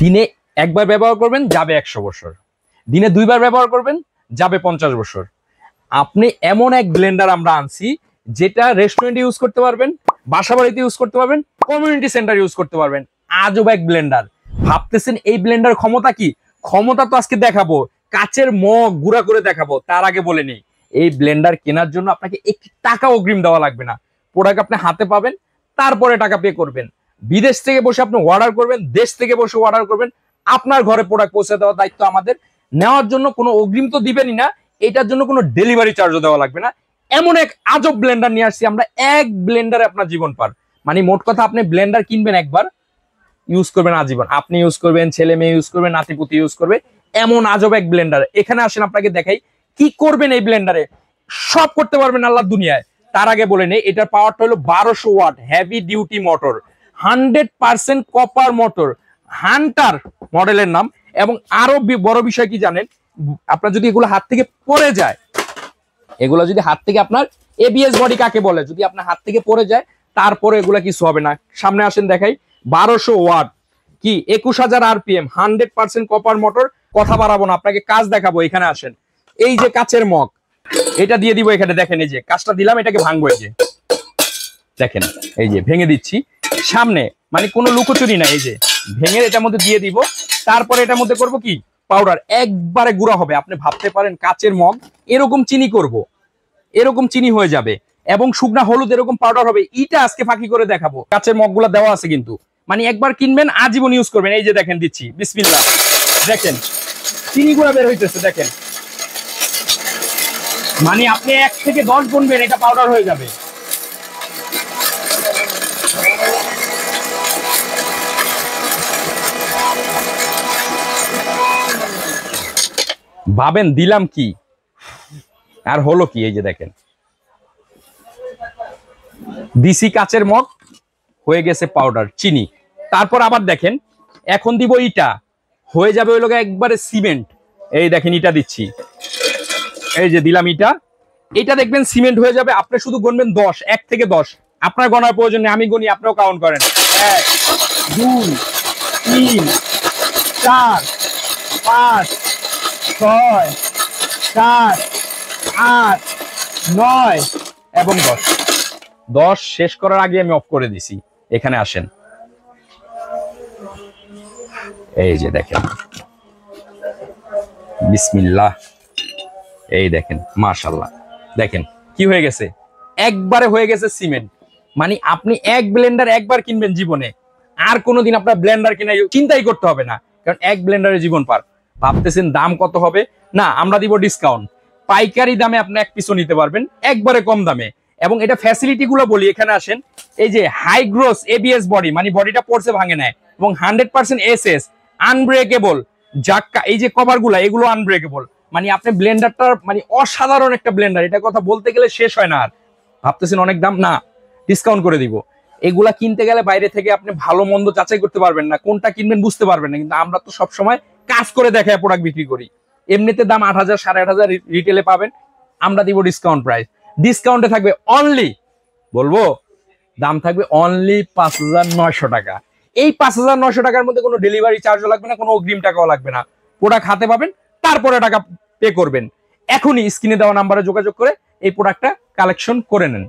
দিনে একবার ব্যবহার করবেন, যাবে 100 বছর। দিনে 2বার ব্যবহার করবেন, যাবে 50 বছর। আপনি এমন এক ব্লেন্ডার আমরা আনছি, যেটা রেস্টুরেন্টে ইউজ করতে পারবেন, বাসা বাড়িতে ইউজ করতে পারবেন, কমিউনিটি সেন্টার ইউজ করতে পারবেন। আজব এক ব্লেন্ডার। ভাবতেছেন এই ব্লেন্ডার ক্ষমতা কি? ক্ষমতা তো আজকে দেখাবো, কাচের মগ গুঁড়া করে দেখাবো। তার আগে বলে নেই, এই ব্লেন্ডার কেনার জন্য আপনাকে 1 টাকা অগ্রিম দেওয়া লাগবে না। প্রোডাক্ট আপনি হাতে পাবেন, তারপরে টাকা পে করবেন। বিদেশ থেকে বসে আপনি অর্ডার করবেন, দেশ থেকে বসে অর্ডার করবেন, আপনার ঘরে প্রোডাক্ট পৌঁছে দেওয়ার দায়িত্ব আমাদের। নেওয়ার জন্য কোনো অগ্রিম তো দিবেনই না, এটার জন্য কোনো ডেলিভারি চার্জও দেওয়া লাগবে না। এমন এক আজব ব্লেন্ডার নিয়ে আসছি আমরা, এক ব্লেন্ডারে আপনার জীবন পার। মানে মোট কথা, আপনি ব্লেন্ডার কিনবেন একবার, ইউজ করবেন আজীবন। আপনি ইউজ করবেন, ছেলে মেয়ে ইউজ করবেন, নাতিপুতি ইউজ করবে, এমন আজব এক ব্লেন্ডার। এখানে আসেন, আপনাকে দেখাই কি করবেন এই ব্লেন্ডারে। সব করতে পারবেন আল্লাহর দুনিয়ায়। তার আগে বলে নেই, এটার পাওয়ারটা হলো 1200 watt heavy duty motor, 100% copper motor, hunter মডেলের নাম। এবং আরো বড় বিষয় কি জানেন, আপনার যদি এগুলো হাত থেকে পড়ে যায়, এগুলো যদি হাত থেকে আপনার এবিএস বডি কাকে বলে, যদি আপনার হাত থেকে পড়ে যায়, তারপরে এগুলা কিছু হবে না। সামনে আসেন দেখাই, 1200 ওয়াট কি 21000 আরপিএম, 100% কপার মোটর। কথা বাড়াবো না, আপনাকে কাজ দেখাবো। এখানে আসেন, এই যে কাচের মগ, এটা দিয়ে দিব এখানে। দেখেন এই যে কাজটা দিলাম, এটাকে ভাঙবো। এই যে দেখেন, এই যে ভেঙে দিচ্ছি সামনে, মানে কোনো লুকোচুরি নাই। এই যে ভেঙে এটার মধ্যে দিয়ে দিব, তারপরে এটার মধ্যে করব কি, পাউডার একবারে গুঁড়া হবে। আপনি ভাবতে পারেন কাচের মগ, এরকম চিনি করব, এরকম চিনি হয়ে যাবে, এবং শুকনা হলুদ এরকম পাউডার হবে। এটা আজকে ফাঁকি করে দেখাবো। কাচের মগগুলা দেওয়া আছে কিন্তু, মানে একবার কিনবেন, আজীবন ইউজ করবেন। এই যে দেখেন দিচ্ছি, বিসমিল্লাহ। দেখেন চিনি গুঁড়া বের হইতেছে, দেখেন। মানে আপনি 1 থেকে 10 গুনবেন, এটা পাউডার হয়ে যাবে। ভাবেন দিলাম কি আর হলো কি। এই যে দেখেন, দিসি কাচের মগ, হয়ে গেছে পাউডার চিনি। তারপর আবার দেখেন, এখন দিব ইটা, হয়ে যাবে ওই লোক একবারে সিমেন্ট। এই দেখেন ইটা দিচ্ছি, এই যে দিলাম ইটা, এটা দেখবেন সিমেন্ট হয়ে যাবে। আপনি শুধু গুনবেন 10, 1 থেকে 10। আপনার গণার প্রয়োজন নেই, আমি গুনি, আপনিও কাউন্ট করেন। 1, 2, 3, 4, 5, 6, 7, 8, 9 এবং 10। 10 শেষ করার আগে আমি অফ করে দিছি। এখানে আসেন, এই যে দেখেন, বিসমিল্লাহ। এই দেখেন, মাশাআল্লাহ। দেখেন কি হয়ে গেছে, একবারে হয়ে গেছে সিমেন্ট। মানে আপনি এক ব্লেন্ডার একবার কিনবেন জীবনে, আর কোনোদিন আপনার ব্লেন্ডার কিনা চিন্তাই করতে হবে না, কারণ এক ব্লেন্ডারে জীবন পার। ভাবতেছেন দাম কত হবে, না আমরা দিব ডিসকাউন্ট। পাইকারি দামে আপনি এক পিসও নিতে পারবেন, একবারে কম দামে। এবং এটা ফ্যাসিলিটি গুলো বলি, এখানে আসেন। এই যে হাই গ্রোস এবিএস বডি, মানে বডিটা পড়ছে ভাঙে নেয়, এবং 100% এসএস আনব্রেকেবল জাক্কা। এই যে কভার গুলা, এগুলো আনব্রেকেবল। মানে আপনি ব্লেন্ডারটার মানে অসাধারণ একটা ব্লেন্ডার, এটা কথা বলতে গেলে শেষ হয় না। আর ভাবতেছেন অনেক দাম, না ডিসকাউন্ট করে দিব। এগুলা কিনতে গেলে বাইরে থেকে আপনি ভালো মন্দ যাচাই করতে পারবেন না, কোনটা কিনবেন বুঝতে পারবেন না। কিন্তু আমরা তো সবসময় কাজ করে দেখায় প্রোডাক্ট বিক্রি করি। এমনিতে দাম 8000, 8500 রিটেলে পাবেন, আমরা দিব ডিসকাউন্ট প্রাইস। ডিসকাউন্টে থাকবে অনলি, বলবো দাম থাকবে অনলি 5900 টাকা। এই 5900 টাকার মধ্যে কোনো ডেলিভারি চার্জও লাগবে না, কোনো অগ্রিম টাকাও লাগবে না। প্রোডাক্ট হাতে পাবেন, তারপরে টাকা পে করবেন। এখনই স্ক্রিনে দেওয়া নাম্বারে যোগাযোগ করে এই প্রোডাক্টটা কালেকশন করে নেন।